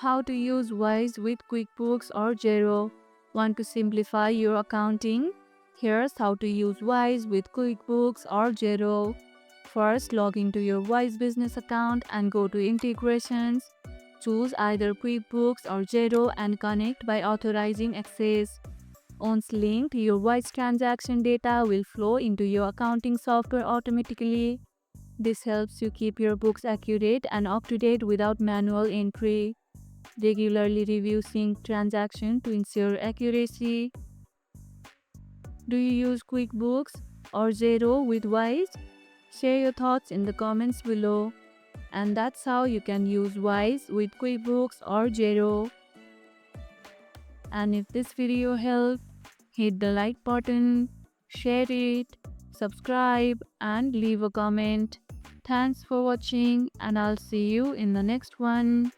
How to use Wise with QuickBooks or Xero. Want to simplify your accounting? Here's how to use Wise with QuickBooks or Xero. First, log into your Wise business account and go to Integrations. Choose either QuickBooks or Xero and connect by authorizing access. Once linked, your Wise transaction data will flow into your accounting software automatically. This helps you keep your books accurate and up to date without manual entry. Regularly review sync transaction to ensure accuracy. Do you use QuickBooks or Xero with Wise? Share your thoughts in the comments below. And that's how you can use Wise with QuickBooks or Xero. And if this video helped, hit the like button, share it, subscribe, and leave a comment. Thanks for watching, and I'll see you in the next one.